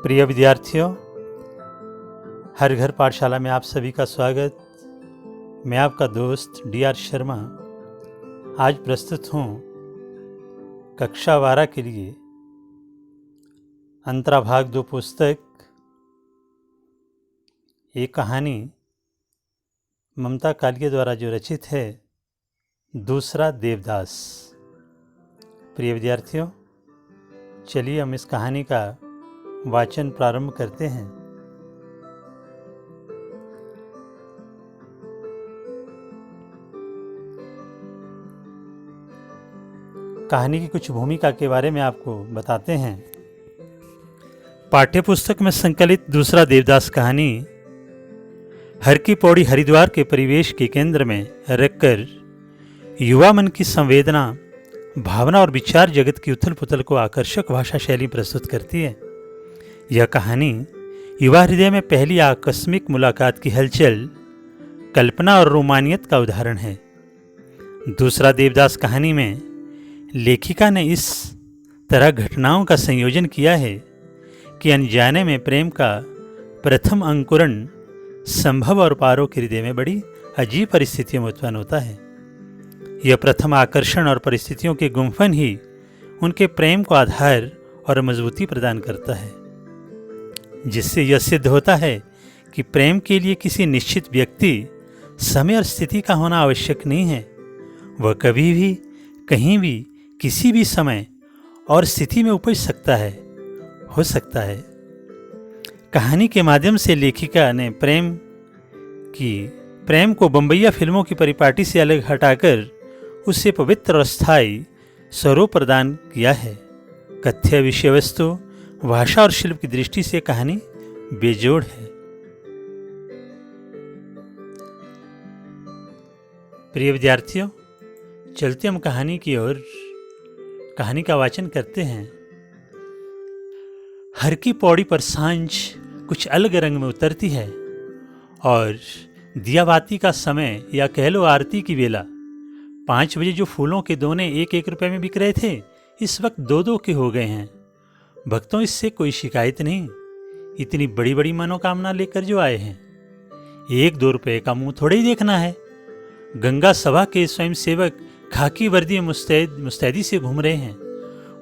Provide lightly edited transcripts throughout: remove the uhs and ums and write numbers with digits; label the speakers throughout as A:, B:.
A: प्रिय विद्यार्थियों, हर घर पाठशाला में आप सभी का स्वागत। मैं आपका दोस्त D.R. शर्मा आज प्रस्तुत हूँ कक्षा 12 के लिए अंतराभाग 2 पुस्तक एक कहानी ममता कालिया द्वारा जो रचित है, दूसरा देवदास। प्रिय विद्यार्थियों, चलिए हम इस कहानी का वाचन प्रारंभ करते हैं। कहानी की कुछ भूमिका के बारे में आपको बताते हैं। पाठ्यपुस्तक में संकलित दूसरा देवदास कहानी हर की पौड़ी हरिद्वार के परिवेश के केंद्र में रखकर युवा मन की संवेदना, भावना और विचार जगत की उथल पुथल को आकर्षक भाषा शैली प्रस्तुत करती है। यह कहानी युवा हृदय में पहली आकस्मिक मुलाकात की हलचल, कल्पना और रोमानियत का उदाहरण है। दूसरा देवदास कहानी में लेखिका ने इस तरह घटनाओं का संयोजन किया है कि अनजाने में प्रेम का प्रथम अंकुरण संभव और पारों के हृदय में बड़ी अजीब परिस्थितियों में उत्पन्न होता है। यह प्रथम आकर्षण और परिस्थितियों के गुम्फन ही उनके प्रेम को आधार और मजबूती प्रदान करता है, जिससे यह सिद्ध होता है कि प्रेम के लिए किसी निश्चित व्यक्ति, समय और स्थिति का होना आवश्यक नहीं है। वह कभी भी, कहीं भी, किसी भी समय और स्थिति में उपज सकता है, हो सकता है। कहानी के माध्यम से लेखिका ने प्रेम को बम्बईया फिल्मों की परिपाटी से अलग हटाकर उसे पवित्र और स्थायी स्वरूप प्रदान किया है। कथ्य विषय वस्तु, भाषा और शिल्प की दृष्टि से कहानी बेजोड़ है। प्रिय विद्यार्थियों, चलते हम कहानी की ओर। कहानी का वाचन करते हैं। हर की पौड़ी पर सांझ कुछ अलग रंग में उतरती है और दियाबाती का समय, या कह लो आरती की बेला। 5 बजे जो फूलों के दोने 1-1 रुपए में बिक रहे थे, इस वक्त 2-2 के हो गए हैं। भक्तों, इससे कोई शिकायत नहीं। इतनी बड़ी बड़ी मनोकामना लेकर जो आए हैं, 1-2 रुपए का मुंह थोड़े ही देखना है। गंगा सभा के स्वयंसेवक खाकी वर्दी में मुस्तैदी से घूम रहे हैं।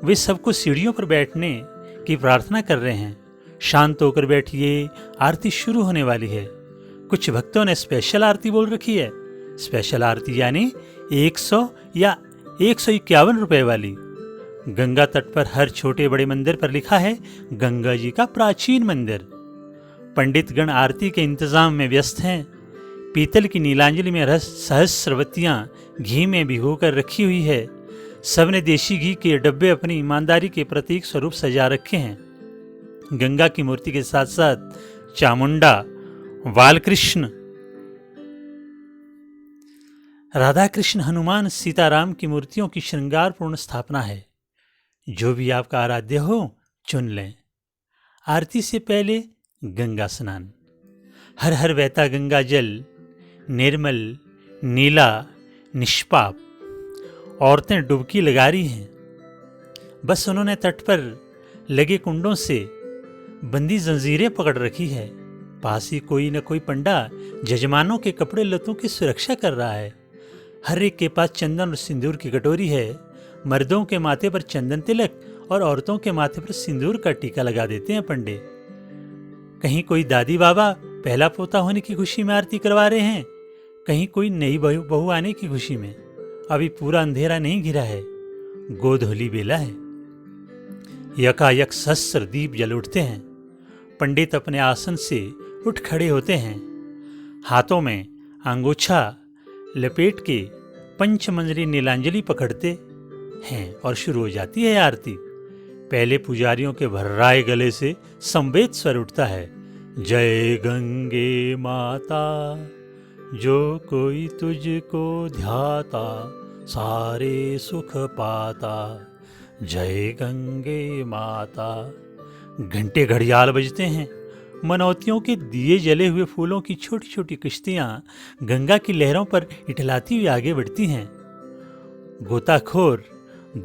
A: वे सबको सीढ़ियों पर बैठने की प्रार्थना कर रहे हैं। शांत होकर बैठिए, आरती शुरू होने वाली है। कुछ भक्तों ने स्पेशल आरती बोल रखी है। स्पेशल आरती यानी 100 या 151 रुपए वाली। गंगा तट पर हर छोटे बड़े मंदिर पर लिखा है गंगा जी का प्राचीन मंदिर। पंडित गण आरती के इंतजाम में व्यस्त हैं। पीतल की नीलांजलि में सहस्रवतियां घी में भिगोकर रखी हुई है। सबने देशी घी के डब्बे अपनी ईमानदारी के प्रतीक स्वरूप सजा रखे हैं। गंगा की मूर्ति के साथ साथ चामुंडा, बालकृष्ण, राधा कृष्ण, हनुमान, सीताराम की मूर्तियों की श्रृंगारपूर्ण स्थापना है। जो भी आपका आराध्य हो, चुन लें। आरती से पहले गंगा स्नान। हर हर बहता गंगा जल निर्मल, नीला, निष्पाप। औरतें डुबकी लगा रही हैं। बस उन्होंने तट पर लगे कुंडों से बंदी जंजीरें पकड़ रखी है। पास ही कोई न कोई पंडा जजमानों के कपड़े लतों की सुरक्षा कर रहा है। हर एक के पास चंदन और सिंदूर की कटोरी है। मर्दों के माथे पर चंदन तिलक और औरतों के माथे पर सिंदूर का टीका लगा देते हैं पंडे। कहीं कोई दादी बाबा पहला पोता होने की खुशी में आरती करवा रहे हैं, कहीं कोई नई बहू आने की खुशी में। अभी पूरा अंधेरा नहीं घिरा है, गोधूली बेला है। यकायक सहस्र दीप जल उठते हैं। पंडित अपने आसन से उठ खड़े होते हैं। हाथों में अंगोछा लपेट के पंचमंजरी नीलांजलि पकड़ते हैं और शुरू हो जाती है आरती। पहले पुजारियों के भर्राए गले से संवेद स्वर उठता है। जय गंगे माता, जो कोई तुझको ध्याता, सारे सुख पाता। जय गंगे माता। घंटे घड़ियाल बजते हैं। मनौतियों के दिए जले हुए फूलों की छोटी छोटी किश्तियां गंगा की लहरों पर इठलाती हुई आगे बढ़ती हैं। गोताखोर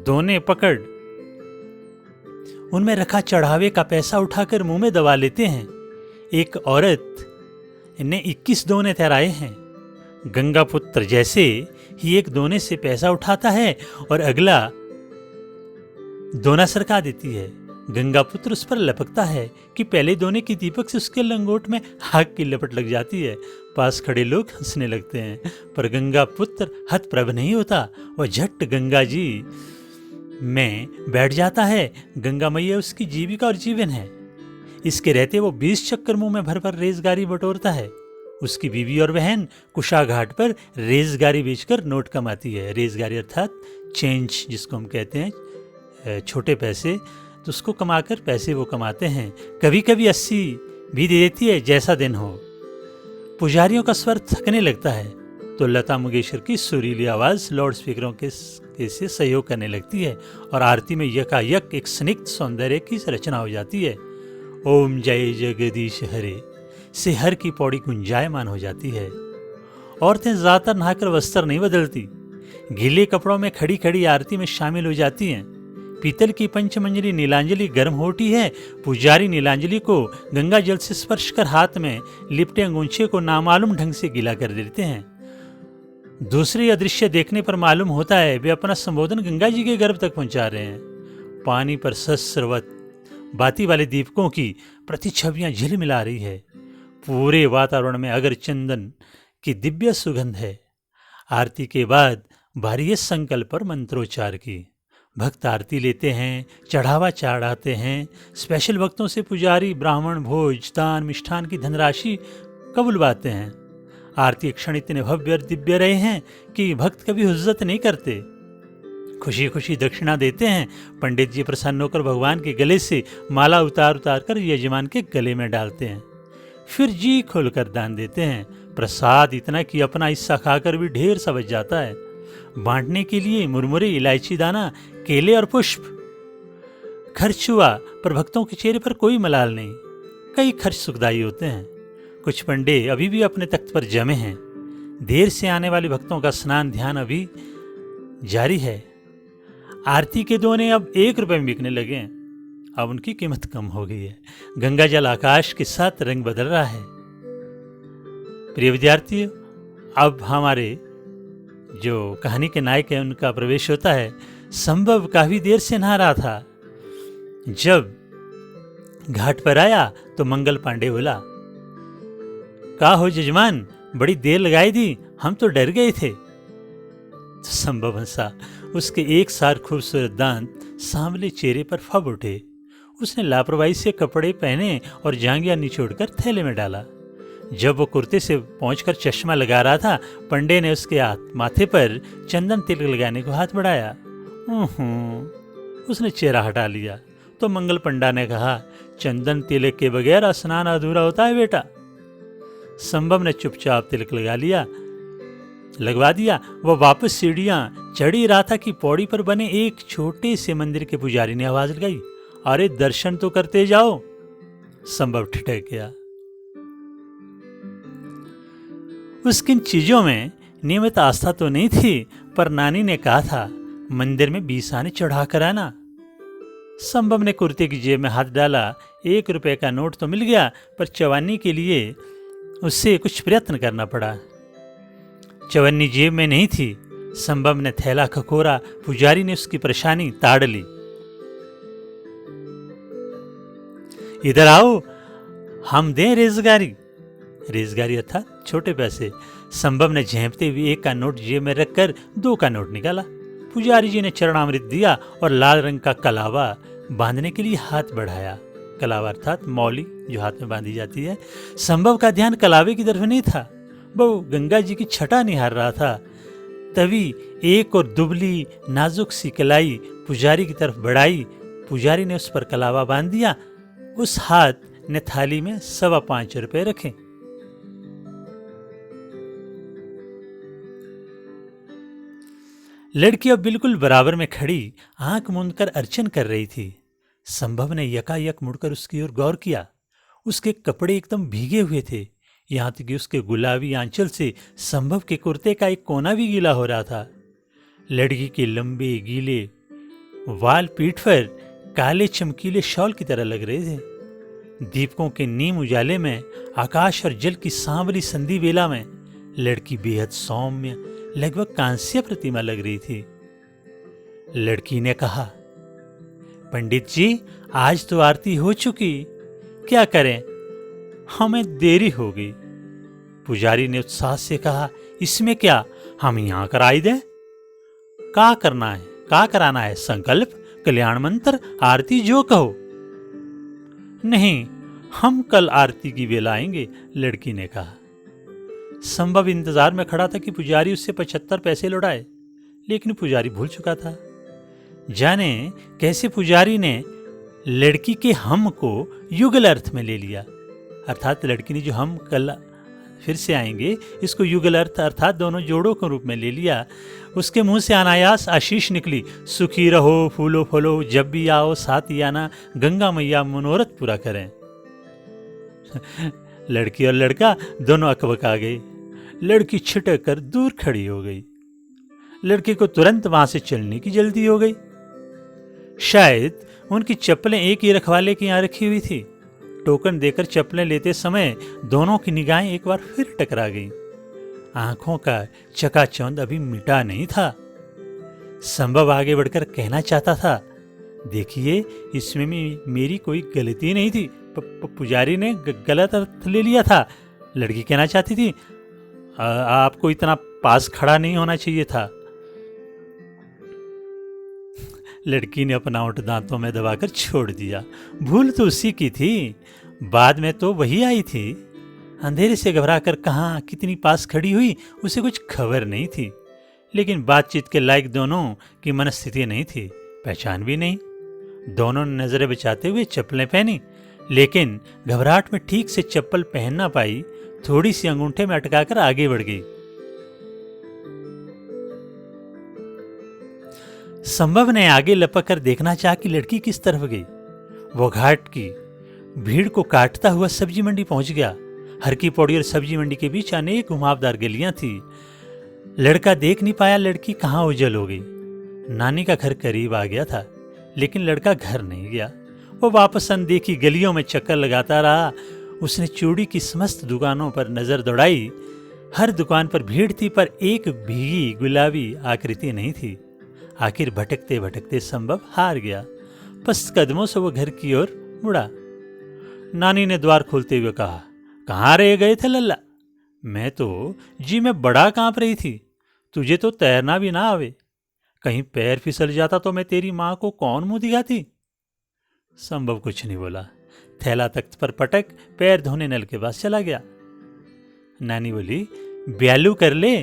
A: दोने पकड़ उनमें रखा चढ़ावे का पैसा उठाकर मुंह में दबा लेते हैं। एक औरत ने 21 दोने तैराए हैं। गंगा पुत्र जैसे ही एक दोने से पैसा उठाता है और अगला दोना सरका देती है। गंगा पुत्र उस पर लपकता है कि पहले दोने की दीपक से उसके लंगोट में आग की लपट लग जाती है। पास खड़े लोग हंसने लगते हैं, पर गंगा पुत्र हतप्रभ नहीं होता। वह झट गंगा जी में बैठ जाता है। गंगा मैया उसकी जीविका और जीवन है। इसके रहते वो 20 चक्कर मुंह में भर भर रेजगारी बटोरता है। उसकी बीवी और बहन कुशा घाट पर रेजगारी बेचकर नोट कमाती है। रेजगारी अर्थात चेंज, जिसको हम कहते हैं छोटे पैसे, तो उसको कमाकर पैसे वो कमाते हैं। कभी कभी 80 भी दे देती है, जैसा दिन हो। पुजारियों का स्वर थकने लगता है तो लता मंगेशकर की सुरीली आवाज लाउड स्पीकरों के से सहयोग करने लगती है और आरती में यकायक एक स्निग्ध सौंदर्य की रचना हो जाती है। ओम जय जगदीश हरे से हर की पौड़ी गुंजायमान हो जाती है। औरतें ज्यादातर नहाकर वस्त्र नहीं बदलती, गीले कपड़ों में खड़ी खड़ी आरती में शामिल हो जाती हैं। पीतल की पंचमंजरी नीलांजलि गर्म होती है। पुजारी नीलांजलि को गंगा जल से स्पर्श कर हाथ में लिपटे अंगूछे को नामालूम ढंग से गीला कर देते हैं। दूसरे अदृश्य देखने पर मालूम होता है वे अपना संबोधन गंगा जी के गर्भ तक पहुंचा रहे हैं। पानी पर सहस्रवत बाती वाले दीपकों की प्रतिछवियां झिलमिला रही है। पूरे वातावरण में अगर चंदन की दिव्य सुगंध है। आरती के बाद बारी है संकल्प और मंत्रोच्चार की। भक्त आरती लेते हैं, चढ़ावा चढ़ाते हैं। स्पेशल भक्तों से पुजारी ब्राह्मण भोज दान मिष्ठान की धनराशि कबुलवाते हैं। आरती क्षण इतने भव्य और दिव्य रहे हैं कि भक्त कभी हुज्जत नहीं करते, खुशी खुशी दक्षिणा देते हैं। पंडित जी प्रसन्न होकर भगवान के गले से माला उतार उतार कर यजमान के गले में डालते हैं, फिर जी खोलकर दान देते हैं। प्रसाद इतना कि अपना हिस्सा खाकर भी ढेर सा बच जाता है। बांटने के लिए मुरमुरे, इलायची दाना, केले और पुष्प। खर्च हुआ पर भक्तों के चेहरे पर कोई मलाल नहीं। कई खर्च सुखदायी होते हैं। कुछ पंडे अभी भी अपने तख्त पर जमे हैं। देर से आने वाले भक्तों का स्नान ध्यान अभी जारी है। आरती के दोने अब 1 रुपए में बिकने लगे हैं। अब उनकी कीमत कम हो गई है। गंगा जल आकाश के साथ रंग बदल रहा है। प्रिय विद्यार्थियों, अब हमारे जो कहानी के नायक है उनका प्रवेश होता है। संभव काफी देर से नहा रहा था। जब घाट पर आया तो मंगल पांडे बोला, का हो जजमान, बड़ी देर लगाई दी, हम तो डर गए थे। तो संभव हंसा। उसके एक सार खूबसूरत दांत सांवले चेहरे पर फब उठे। उसने लापरवाही से कपड़े पहने और जांघिया निचोड़कर थैले में डाला। जब वो कुर्ते से पहुंचकर चश्मा लगा रहा था, पंडे ने उसके माथे पर चंदन तिलक लगाने को हाथ बढ़ाया। उसने चेहरा हटा लिया तो मंगल पंडा ने कहा, चंदन तिलक के बगैर स्नान अधूरा होता है बेटा। संभव ने चुपचाप तिलक लगवा दिया। वह वापस सीढ़ियां चढ़ ही रहा था कि पौड़ी पर बने एक छोटे से मंदिर के पुजारी ने आवाज लगाई, अरे दर्शन तो करते जाओ। संभव ठिठक गया। उसकी इन चीजों में नियमित आस्था तो नहीं थी, पर नानी ने कहा था मंदिर में 20 आने चढ़ा कर आना। संभव ने कुर्ते की जेब में हाथ डाला। 1 रुपए का नोट तो मिल गया, पर चवानी के लिए उससे कुछ प्रयत्न करना पड़ा। चवन्नी जेब में नहीं थी। संभव ने थैला खखोरा। पुजारी ने उसकी परेशानी ताड़ ली। इधर आओ, हम दें रेजगारी अर्थात छोटे पैसे। संभव ने झेंपते हुए 1 का नोट जेब में रखकर 2 का नोट निकाला। पुजारी जी ने चरणामृत दिया और लाल रंग का कलावा बांधने के लिए हाथ बढ़ाया। कलावा अर्थात मौली जो हाथ में बांधी जाती है। संभव का ध्यान कलावे की तरफ नहीं था, वो गंगा जी की छटा निहार रहा था। तभी एक और दुबली नाजुक सी कलाई पुजारी की तरफ बढ़ाई। पुजारी ने उस पर कलावा बांध दिया। उस हाथ ने थाली में 5.25 रुपए रखे। लड़की अब बिल्कुल बराबर में खड़ी आंख मूंद कर अर्चन कर रही थी। संभव ने यकायक मुड़कर उसकी ओर गौर किया। उसके कपड़े एकदम भीगे हुए थे, यहाँ तक कि उसके गुलाबी आंचल से संभव के कुर्ते का एक कोना भी गीला हो रहा था। लड़की के लंबे गीले वाल पीठ पर काले चमकीले शॉल की तरह लग रहे थे। दीपकों के नीम उजाले में, आकाश और जल की सांवली संधि बेला में लड़की बेहद सौम्य, लगभग कांस्य प्रतिमा लग रही थी। लड़की ने कहा, पंडित जी, आज तो आरती हो चुकी, क्या करें, हमें देरी हो गई। पुजारी ने उत्साह से कहा, इसमें क्या, हम यहां कराई दें। का करना है, का कराना है, संकल्प, कल्याण मंत्र, आरती, जो कहो। नहीं, हम कल आरती की बेला आएंगे, लड़की ने कहा। संभव इंतजार में खड़ा था कि पुजारी उससे 75 पैसे लौटाए, लेकिन पुजारी भूल चुका था। जाने कैसे पुजारी ने लड़की के हम को युगल अर्थ में ले लिया, अर्थात लड़की ने जो हम कल फिर से आएंगे, इसको युगल अर्थ अर्थात दोनों जोड़ों के रूप में ले लिया। उसके मुंह से अनायास आशीष निकली, सुखी रहो, फूलो फलो, जब भी आओ साथ ही आना, गंगा मैया मनोरथ पूरा करें। लड़की और लड़का दोनों अकबका गए। लड़की छिटक कर दूर खड़ी हो गई। लड़के को तुरंत वहां से चलने की जल्दी हो गई। शायद उनकी चप्पलें एक ही रखवाले की यहां रखी हुई थी। टोकन देकर चप्पलें लेते समय दोनों की निगाहें एक बार फिर टकरा गईं। आंखों का चकाचौंध अभी मिटा नहीं था। संभव आगे बढ़कर कहना चाहता था, देखिए, इसमें मेरी कोई गलती नहीं थी, पुजारी ने गलत अर्थ ले लिया था। लड़की कहना चाहती थी, आपको इतना पास खड़ा नहीं होना चाहिए था। लड़की ने अपना ओंठ दांतों में दबाकर छोड़ दिया। भूल तो उसी की थी, बाद में तो वही आई थी। अंधेरे से घबराकर कहाँ कितनी पास खड़ी हुई उसे कुछ खबर नहीं थी, लेकिन बातचीत के लायक दोनों की मनस्थिति नहीं थी, पहचान भी नहीं। दोनों ने नजरें बचाते हुए चप्पलें पहनी, लेकिन घबराहट में ठीक से चप्पल पहन ना पाई, थोड़ी सी अंगूठे में अटकाकर आगे बढ़ गई। संभव ने आगे लपक कर देखना चाहा कि लड़की किस तरफ गई। वो घाट की भीड़ को काटता हुआ सब्जी मंडी पहुंच गया। हर की पौड़ी और सब्जी मंडी के बीच अनेक घुमावदार गलियां थी। लड़का देख नहीं पाया लड़की कहां ओझल हो गई। नानी का घर करीब आ गया था, लेकिन लड़का घर नहीं गया। वो वापस अनदेखी गलियों में चक्कर लगाता रहा। उसने चूड़ी की समस्त दुकानों पर नजर दौड़ाई। हर दुकान पर भीड़ थी, पर एक भीगी गुलाबी आकृति नहीं थी। आखिर भटकते भटकते संभव हार गया। पस्त कदमों से वो घर की ओर मुड़ा। नानी ने द्वार खोलते हुए कहा, कहाँ रह गए थे लल्ला? मैं तो जी में बड़ा कांप रही थी। तुझे तो तैरना भी ना आवे, कहीं पैर फिसल जाता तो मैं तेरी माँ को कौन मुंह दिखाती? संभव कुछ नहीं बोला। थैला तख्त पर पटक पैर धोने नल के पास चला गया। नानी बोली, ब्यालू कर ले।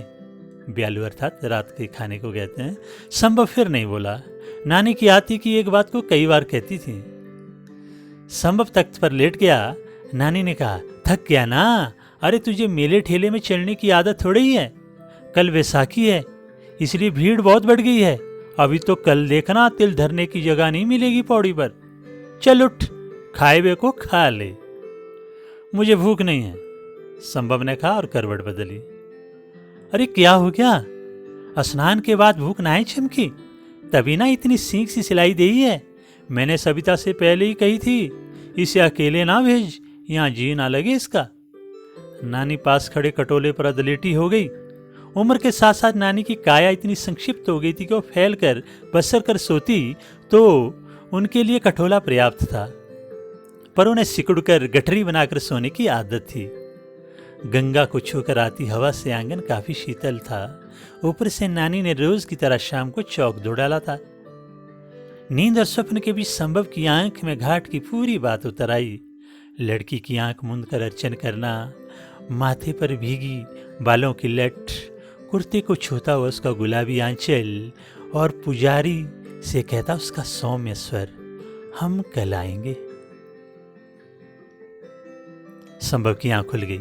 A: ब्यालू अर्थात रात के खाने को कहते हैं। संभव फिर नहीं बोला। नानी की आती की एक बात को कई बार कहती थी। संभव तख्त पर लेट गया। नानी ने कहा, थक गया ना? अरे तुझे मेले ठेले में चलने की आदत थोड़ी ही है। कल वैसाखी है, इसलिए भीड़ बहुत बढ़ गई है। अभी तो कल देखना तिल धरने की जगह नहीं मिलेगी पौड़ी पर। चल उठ, खाए हुए को खा ले। मुझे भूख नहीं है, संभव ने कहा और करवट बदली। अरे क्या हो गया? स्नान के बाद भूख ना चमकी, तभी ना इतनी सीख सी सिलाई दी है। मैंने सविता से पहले ही कही थी, इसे अकेले ना भेज, यहां जी ना लगे इसका। नानी पास खड़े कटोले पर अदलेटी हो गई। उम्र के साथ साथ नानी की काया इतनी संक्षिप्त हो गई थी कि वो फैल कर बसर कर सोती तो उनके लिए कटोला पर्याप्त था, पर उन्हें सिकुड़कर गठरी बनाकर सोने की आदत थी। गंगा को छूकर आती हवा से आंगन काफी शीतल था। ऊपर से नानी ने रोज की तरह शाम को चौक धो डाला था। नींद और स्वप्न के बीच संभव की आंख में घाट की पूरी बात उतर आई। लड़की की आंख मूंद कर अर्चन करना, माथे पर भीगी बालों की लट, कुर्ते को छूता हुआ उसका गुलाबी आंचल, और पुजारी से कहता उसका सौम्य स्वर, हम कल आएंगे। संभव की आंख खुल गई।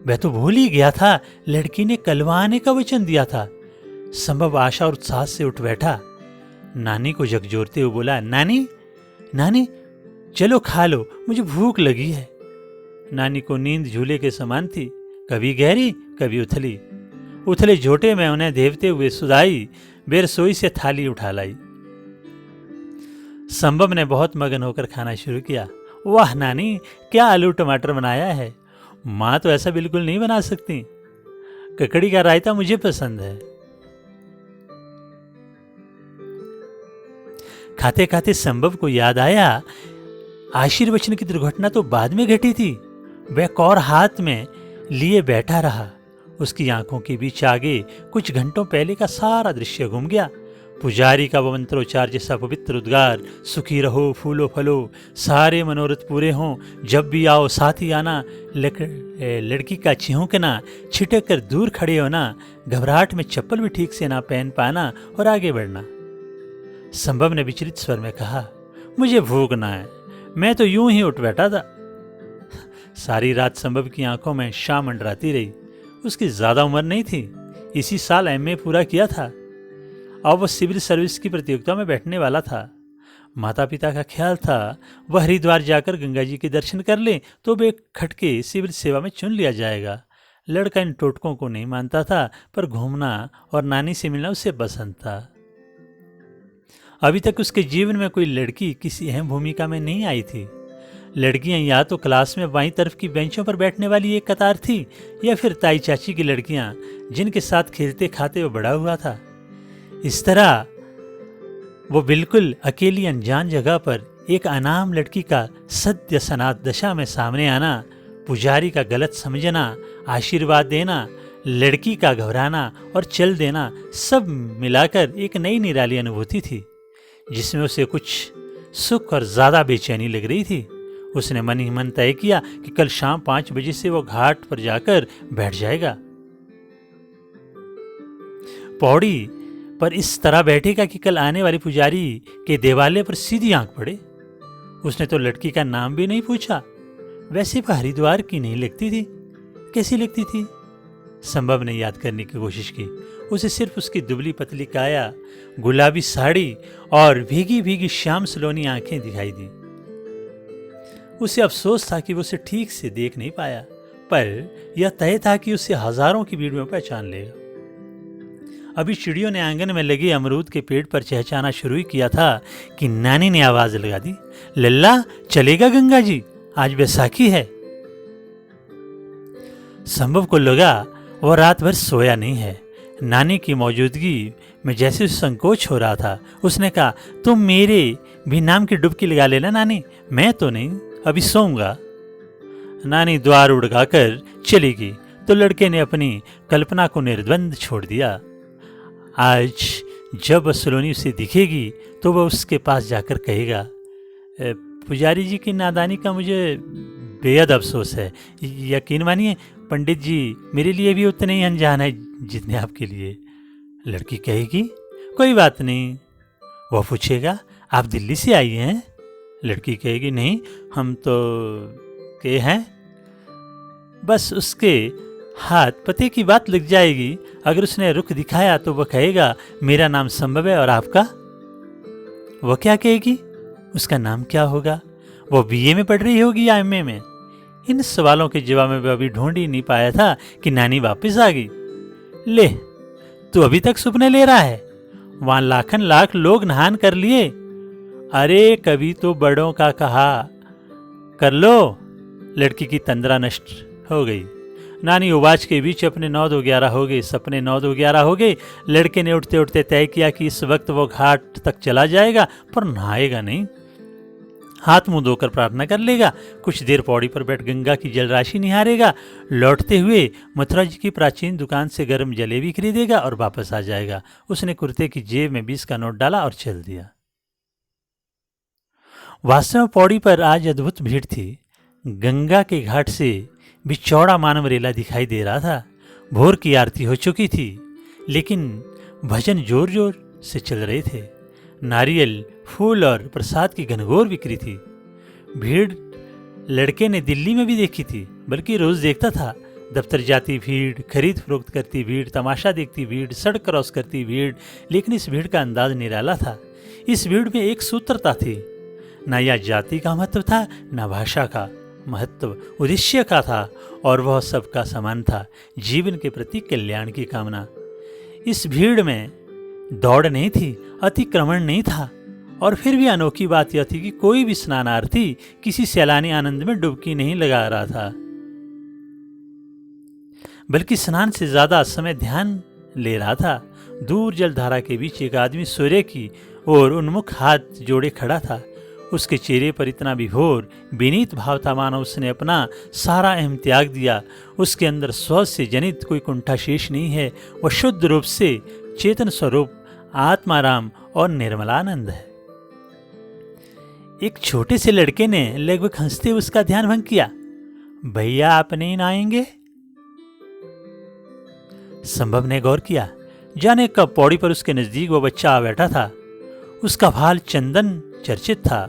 A: वह तो भूल ही गया था लड़की ने कलवा आने का वचन दिया था। संभव आशा और उत्साह से उठ बैठा। नानी को झकझोरते हुए बोला, नानी नानी चलो खा लो, मुझे भूख लगी है। नानी को नींद झूले के समान थी, कभी गहरी कभी उथली। उथले झोटे में उन्हें देवते हुए सुधाई, वे रसोई से थाली उठा लाई। संभव ने बहुत मगन होकर खाना शुरू किया। वाह नानी, क्या आलू टमाटर बनाया है। माँ तो ऐसा बिल्कुल नहीं बना सकती। ककड़ी का रायता मुझे पसंद है। खाते खाते संभव को याद आया, आशीर्वचन की दुर्घटना तो बाद में घटी थी। वह कौर हाथ में लिए बैठा रहा। उसकी आंखों के बीच आगे कुछ घंटों पहले का सारा दृश्य घूम गया। पुजारी का वो मंत्रोच्चार जैसा पवित्र उद्गार, सुखी रहो फूलो फलो, सारे मनोरथ पूरे हों, जब भी आओ साथ ही आना, लड़की का चिहुकना, छिटक कर दूर खड़े होना, घबराहट में चप्पल भी ठीक से ना पहन पाना और आगे बढ़ना। संभव ने विचलित स्वर में कहा, मुझे भूख ना है, मैं तो यूं ही उठ बैठा था। सारी रात संभव की आंखों में शाम मंडराती रही। उसकी ज्यादा उम्र नहीं थी, इसी साल एमए पूरा किया था। अब वह सिविल सर्विस की प्रतियोगिता में बैठने वाला था। माता पिता का ख्याल था वह हरिद्वार जाकर गंगा जी के दर्शन कर ले तो वे खटके सिविल सेवा में चुन लिया जाएगा। लड़का इन टोटकों को नहीं मानता था, पर घूमना और नानी से मिलना उसे पसंद था। अभी तक उसके जीवन में कोई लड़की किसी अहम भूमिका में नहीं आई थी। लड़कियां या तो क्लास में बाईं तरफ की बेंचों पर बैठने वाली एक कतार थी, या फिर ताई चाची की लड़कियां जिनके साथ खेलते खाते वो बड़ा हुआ था। इस तरह वो बिल्कुल अकेली अनजान जगह पर एक अनाम लड़की का सद्य सनात दशा में सामने आना, पुजारी का गलत समझना, आशीर्वाद देना, लड़की का घबराना और चल देना, सब मिलाकर एक नई निराली अनुभूति थी जिसमें उसे कुछ सुख और ज्यादा बेचैनी लग रही थी। उसने मन ही मन तय किया कि कल शाम 5 बजे से वो घाट पर जाकर बैठ जाएगा। पौड़ी पर इस तरह बैठेगा कि कल आने वाले पुजारी के देवालय पर सीधी आंख पड़े। उसने तो लड़की का नाम भी नहीं पूछा। वैसे वह हरिद्वार की नहीं लगती थी। कैसी लगती थी? संभव ने याद करने की कोशिश की। उसे सिर्फ उसकी दुबली पतली काया, गुलाबी साड़ी और भीगी भीगी श्याम सलोनी आंखें दिखाई दी। उसे अफसोस था कि वो उसे ठीक से देख नहीं पाया, पर यह तय था कि उसे हजारों की भीड़ में पहचान लेगा। अभी चिड़ियों ने आंगन में लगे अमरूद के पेड़ पर चहचहाना शुरू ही किया था कि नानी ने आवाज लगा दी, लल्ला चलेगा गंगा जी, आज बैसाखी है। संभव को लगा वो रात भर सोया नहीं है। नानी की मौजूदगी में जैसे संकोच हो रहा था। उसने कहा, तुम मेरे भी नाम की डुबकी लगा लेना नानी, मैं तो नहीं, अभी सोऊंगा। नानी द्वार उड़गाकर चली गई तो लड़के ने अपनी कल्पना को निर्द्वंद छोड़ दिया। आज जब सलोनी उसे दिखेगी तो वह उसके पास जाकर कहेगा, पुजारी जी की नादानी का मुझे बेहद अफसोस है। यकीन मानिए पंडित जी मेरे लिए भी उतने ही अनजान है जितने आपके लिए। लड़की कहेगी, कोई बात नहीं। वह पूछेगा, आप दिल्ली से आई हैं? लड़की कहेगी, नहीं, हम तो के हैं। बस उसके हाथ पते की बात लग जाएगी। अगर उसने रुख दिखाया तो वह कहेगा, मेरा नाम संभव है और आपका? वह क्या कहेगी? उसका नाम क्या होगा? वो बीए में पढ़ रही होगी या एमए में? इन सवालों के जवाब में वह अभी ढूंढ ही नहीं पाया था कि नानी वापस आ गई। ले, तू अभी तक सुपने ले रहा है? वहां लाखन लाख लोग नहान कर लिए। अरे कभी तो बड़ों का कहा कर लो। लड़की की तंद्रा नष्ट हो गई। नानी उबाच के बीच अपने 9-2-11 हो गए, सपने 9-2-11 हो गए। लड़के ने उठते उठते तय किया कि इस वक्त वो घाट तक चला जाएगा, पर नहाएगा नहीं। हाथ मुंह धोकर प्रार्थना कर लेगा, कुछ देर पौड़ी पर बैठ गंगा की जलराशि निहारेगा, लौटते हुए मथुरा जी की प्राचीन दुकान से गर्म जलेबी खरीदेगा और वापस आ जाएगा। उसने कुर्ते की जेब में 20 का नोट डाला और चल दिया। वास्तव में पौड़ी पर आज अद्भुत भीड़ थी। गंगा के घाट से भी चौड़ा मानव रेला दिखाई दे रहा था। भोर की आरती हो चुकी थी, लेकिन भजन जोर जोर से चल रहे थे। नारियल, फूल और प्रसाद की घनघोर बिक्री थी। भीड़ लड़के ने दिल्ली में भी देखी थी, बल्कि रोज देखता था। दफ्तर जाती भीड़, खरीद फरोख्त करती भीड़, तमाशा देखती भीड़, सड़क क्रॉस करती भीड़। लेकिन इस भीड़ का अंदाज निराला था। इस भीड़ में एक सूत्रता थी। न यह जाति का महत्व था, न भाषा का महत्व, उद्देश्य का था, और वह सबका समान था, जीवन के प्रति कल्याण की कामना। इस भीड़ में दौड़ नहीं थी, अतिक्रमण नहीं था, और फिर भी अनोखी बात यह थी कि कोई भी स्नानार्थी किसी सैलानी आनंद में डुबकी नहीं लगा रहा था, बल्कि स्नान से ज्यादा समय ध्यान ले रहा था। दूर जलधारा के बीच एक आदमी सूर्य की ओर उन्मुख हाथ जोड़े खड़ा था। उसके चेहरे पर इतना विभोर विनीत भाव था मानो उसने अपना सारा अहम त्याग दिया। उसके अंदर स्व से जनित कोई कुंठा शेष नहीं है। वह शुद्ध रूप से चेतन स्वरूप आत्माराम और निर्मलानंद है। एक छोटे से लड़के ने लगभग हंसते उसका ध्यान भंग किया। भैया आप नहीं नहाएंगे? संभव ने गौर किया। जाने कब पौड़ी पर उसके नजदीक वो बच्चा आ बैठा था। उसका भाल चंदन चर्चित था,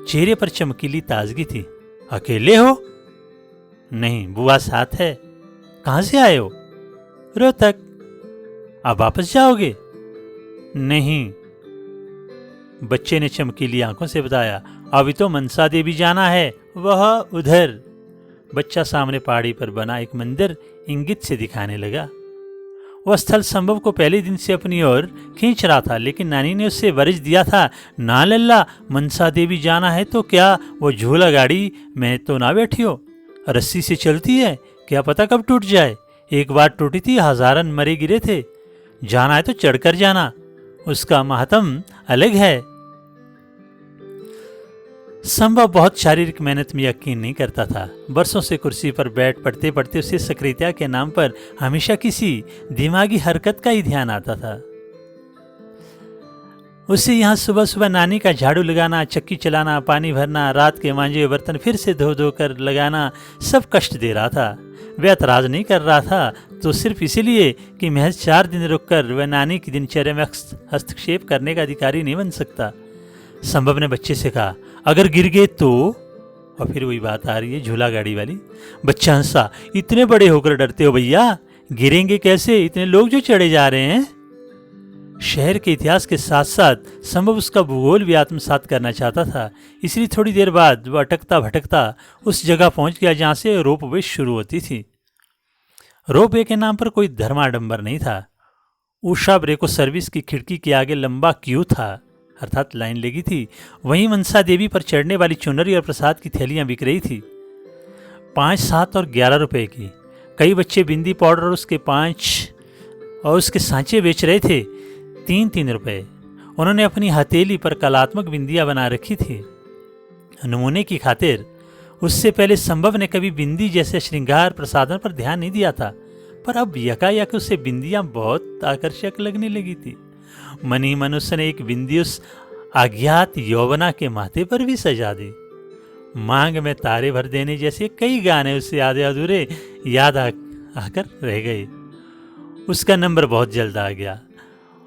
A: चेहरे पर चमकीली ताजगी थी। अकेले हो? नहीं, बुआ साथ है। कहां से आए हो? रोहतक। अब वापस जाओगे? नहीं, बच्चे ने चमकीली आंखों से बताया। अभी तो मनसा देवी जाना है, वह उधर। बच्चा सामने पहाड़ी पर बना एक मंदिर इंगित से दिखाने लगा। वह स्थल संभव को पहले दिन से अपनी ओर खींच रहा था, लेकिन नानी ने उससे वरज दिया था, ना लल्ला, मनसा देवी जाना है तो क्या वो झूला गाड़ी में तो ना बैठी हो? रस्सी से चलती है, क्या पता कब टूट जाए। एक बार टूटी थी, हजारन मरे गिरे थे। जाना है तो चढ़कर जाना, उसका महात्म अलग है। संभव बहुत शारीरिक मेहनत में यकीन नहीं करता था। बरसों से कुर्सी पर बैठ पढ़ते पढ़ते उसे सक्रियता के नाम पर हमेशा किसी दिमागी हरकत का ही ध्यान आता था। उसे यहाँ सुबह सुबह नानी का झाड़ू लगाना, चक्की चलाना, पानी भरना, रात के मांजे हुए बर्तन फिर से धो धो कर लगाना सब कष्ट दे रहा था। वह ऐतराज नहीं कर रहा था तो सिर्फ इसीलिए कि महज 4 दिन रुककर वह नानी की दिनचर्या में हस्तक्षेप करने का अधिकारी नहीं बन सकता। संभव ने बच्चे से कहा, अगर गिर गए तो? और फिर वही बात आ रही है झूला गाड़ी वाली। बच्चा हंसा। इतने बड़े होकर डरते हो भैया? गिरेंगे कैसे, इतने लोग जो चढ़े जा रहे हैं। शहर के इतिहास के साथ साथ संभव उसका भूगोल भी आत्मसात करना चाहता था। इसलिए थोड़ी देर बाद वह अटकता भटकता उस जगह पहुंच गया जहां से रोपवे शुरू होती थी। रोपवे के नाम पर कोई धर्माडंबर नहीं था। उषा ब्रेको सर्विस की खिड़की के आगे लंबा क्यू था, अर्थात लाइन लगी थी। वहीं मनसा देवी पर चढ़ने वाली चुनरी और प्रसाद की थैलियां बिक रही थी, 5, 7 और 11 रुपए की। कई बच्चे बिंदी पाउडर और उसके सांचे बेच रहे थे, 3-3 रुपए। उन्होंने अपनी हथेली पर कलात्मक बिंदियां बना रखी थी नमूने की खातिर। उससे पहले संभव ने कभी बिंदी जैसे श्रृंगार प्रसाधन पर ध्यान नहीं दिया था, पर अब यकायक उसे बिंदियां बहुत आकर्षक लगने लगी थी। मन ही मन उसने एक बिंदी उस अज्ञात यौवना के माथे पर भी सजा दी। मांग में तारे भर देने जैसे कई गाने उससे आधे अधूरे याद आकर रह गए। उसका नंबर बहुत जल्द आ गया।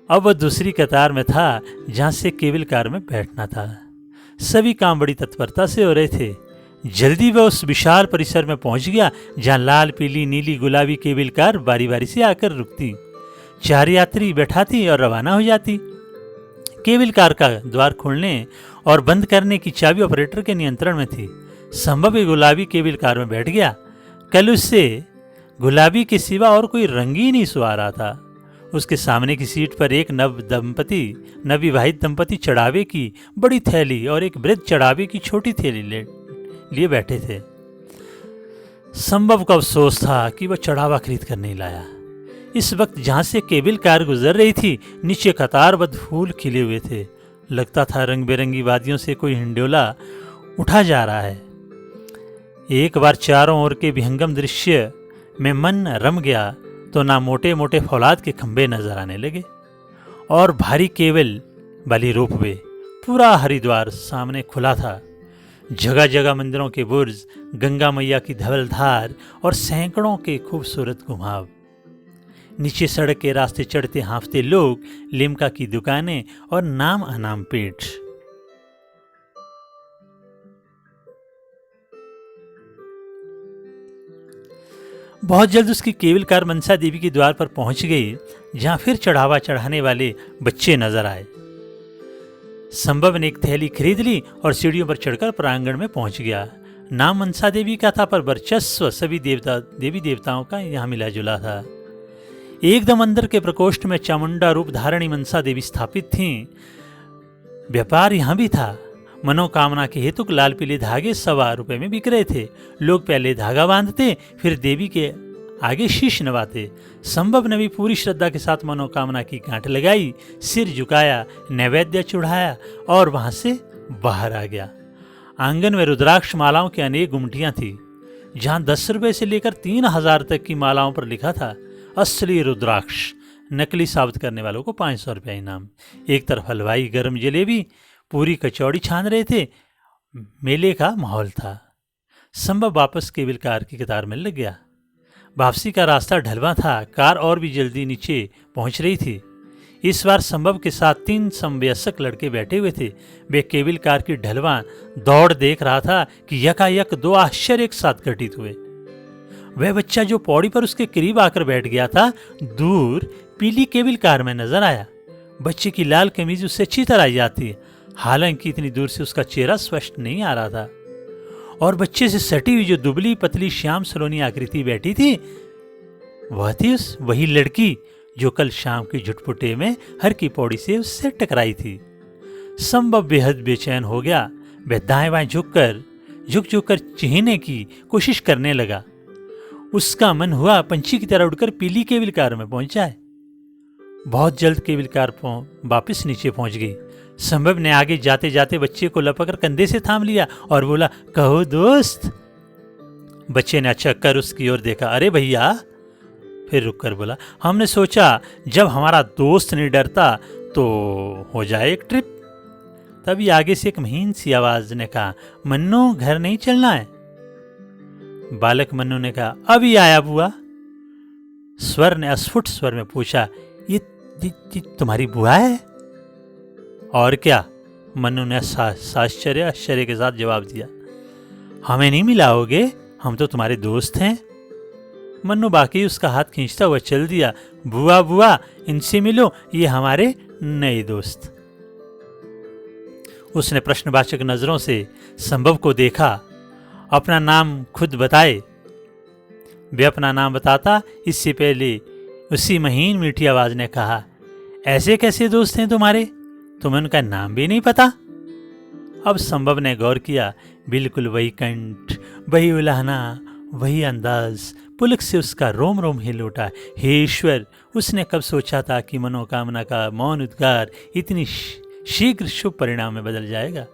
A: अब वह दूसरी कतार में था जहां से केबल कार में बैठना था। सभी काम बड़ी तत्परता से हो रहे थे। जल्दी वह उस विशाल परिसर में पहुंच गया जहां लाल, पीली, नीली, गुलाबी केबल कार बारी बारी से आकर रुकती, 4 यात्री बैठाती और रवाना हो जाती। केबल कार का द्वार खोलने और बंद करने की चाबी ऑपरेटर के नियंत्रण में थी। संभव ही गुलाबी केबल कार में बैठ गया। कल उससे गुलाबी के सिवा और कोई रंग ही नहीं सुहा रहा था। उसके सामने की सीट पर एक नवविवाहित दंपति चढ़ावे की बड़ी थैली और एक वृद्ध चढ़ावे की छोटी थैली लिए बैठे थे। संभव को अफसोस था कि वह चढ़ावा खरीद कर नहीं लाया। इस वक्त जहां से केबल कार गुजर रही थी, नीचे कतारबद्ध फूल खिले हुए थे। लगता था रंग बिरंगी वादियों से कोई हिंडोला उठा जा रहा है। एक बार चारों ओर के विहंगम दृश्य में मन रम गया तो ना मोटे मोटे फौलाद के खंभे नजर आने लगे और भारी केबल वाली रोपवे। पूरा हरिद्वार सामने खुला था। जगह जगह मंदिरों के बुर्ज, गंगा मैया की धवलधार और सैकड़ों के खूबसूरत घुमाव। नीचे सड़क के रास्ते चढ़ते हाँफते लोग, लिमका की दुकानें और नाम अनाम पेट। बहुत जल्द उसकी केबल कार मनसा देवी के द्वार पर पहुंच गई, जहां फिर चढ़ावा चढ़ाने वाले बच्चे नजर आए। संभव ने एक थैली खरीद ली और सीढ़ियों पर चढ़कर प्रांगण में पहुंच गया। नाम मनसा देवी का था, पर वर्चस्व सभी देवी देवताओं का यहां मिला जुला था। एकदम अंदर के प्रकोष्ठ में चामुंडा रूप धारणी मनसा देवी स्थापित थीं। व्यापार यहाँ भी था। मनोकामना के हेतु लाल पीले धागे ₹1.25 में बिक रहे थे। लोग पहले धागा बांधते, फिर देवी के आगे शीश नवाते। संभव ने भी पूरी श्रद्धा के साथ मनोकामना की गांठ लगाई, सिर झुकाया, नैवेद्य चढ़ाया और वहां से बाहर आ गया। आंगन में रुद्राक्ष मालाओं की अनेक गुमटियां थी, जहां ₹10 से लेकर 3000 तक की मालाओं पर लिखा था असली रुद्राक्ष। नकली साबित करने वालों को ₹500 इनाम। एक तरफ हलवाई गर्म जलेबी, पूरी कचौड़ी छान रहे थे। मेले का माहौल था। संभव वापस केवल कार की कतार में लग गया। वापसी का रास्ता ढलवा था। कार और भी जल्दी नीचे पहुंच रही थी। इस बार संभव के साथ 3 समवयस्क लड़के बैठे हुए थे। वे केवल कार की ढलवा दौड़ देख रहा था कि यकायक 2 आश्चर्य एक साथ घटित हुए। वह बच्चा जो पौड़ी पर उसके करीब आकर बैठ गया था, दूर पीली केबल कार में नजर आया। बच्चे की लाल कमीज उससे अच्छी तरह आई जाती, हालांकि इतनी दूर से उसका चेहरा स्पष्ट नहीं आ रहा था। और बच्चे से सटी हुई जो दुबली पतली श्याम सलोनी आकृति बैठी थी, वह थी वही लड़की जो कल शाम की झुटपुटे में हर की पौड़ी से उससे टकराई थी। संभव बेहद बेचैन हो गया। वह दाएं बाएं झुक कर चीखने की कोशिश करने लगा। उसका मन हुआ पंछी की तरह उड़कर पीली केबल कार में पहुंच जाए। बहुत जल्द केबल कार वापस नीचे पहुंच गई। संभव ने आगे जाते जाते बच्चे को लपककर कंधे से थाम लिया और बोला, कहो दोस्त। बच्चे ने अच्छा कर उसकी ओर देखा। अरे भैया। फिर रुककर बोला, हमने सोचा जब हमारा दोस्त नहीं डरता तो हो जाए एक ट्रिप। तभी आगे से एक महीन सी आवाज ने कहा, मन्नू घर नहीं चलना है। बालक मन्नू ने कहा, अभी आया बुआ। स्वर ने अस्फुट स्वर में पूछा, ये तुम्हारी बुआ है? और क्या? मन्नू ने आश्चर्य के साथ जवाब दिया। हमें नहीं मिलाओगे? हम तो तुम्हारे दोस्त हैं। मन्नू बाकी उसका हाथ खींचता हुआ चल दिया। बुआ बुआ, इनसे मिलो, ये हमारे नए दोस्त। उसने प्रश्नवाचक नजरों से संभव को देखा। अपना नाम खुद बताए। वे अपना नाम बताता, इससे पहले उसी महीन मीठी आवाज ने कहा, ऐसे कैसे दोस्त हैं तुम्हारे? तुम्हें उनका नाम भी नहीं पता? अब संभव ने गौर किया। बिल्कुल वही कंठ, वही उलाहना, वही अंदाज। पुलक से उसका रोम रोम हिल उठा। हे ईश्वर, उसने कब सोचा था कि मनोकामना का मौन उद्गार इतनी शीघ्र शुभ परिणाम में बदल जाएगा।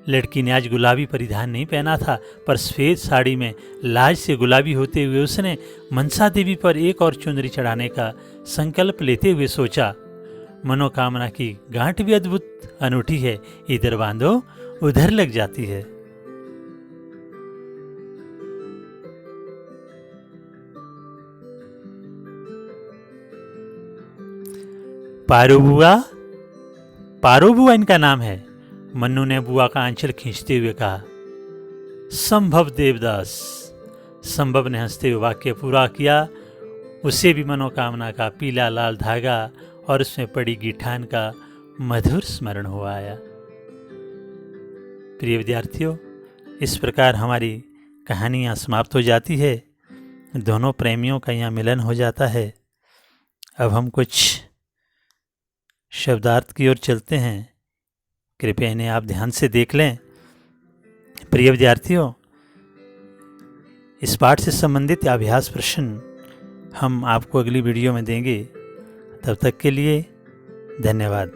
A: लड़की ने आज गुलाबी परिधान नहीं पहना था, पर सफेद साड़ी में लाज से गुलाबी होते हुए उसने मनसा देवी पर एक और चुनरी चढ़ाने का संकल्प लेते हुए सोचा, मनोकामना की गांठ भी अद्भुत अनूठी है, इधर बांधो उधर लग जाती है। पारो बुआ इनका नाम है। मन्नू ने बुआ का आंचल खींचते हुए कहा। संभव देवदास। संभव ने हंसते हुए वाक्य पूरा किया। उसे भी मनोकामना का पीला लाल धागा और उसमें पड़ी गिठान का मधुर स्मरण हो आया। प्रिय विद्यार्थियों, इस प्रकार हमारी कहानियाँ समाप्त हो जाती है। दोनों प्रेमियों का यहाँ मिलन हो जाता है। अब हम कुछ शब्दार्थ की ओर चलते हैं। कृपया इन्हें आप ध्यान से देख लें। प्रिय विद्यार्थियों, इस पाठ से संबंधित अभ्यास प्रश्न हम आपको अगली वीडियो में देंगे। तब तक के लिए धन्यवाद।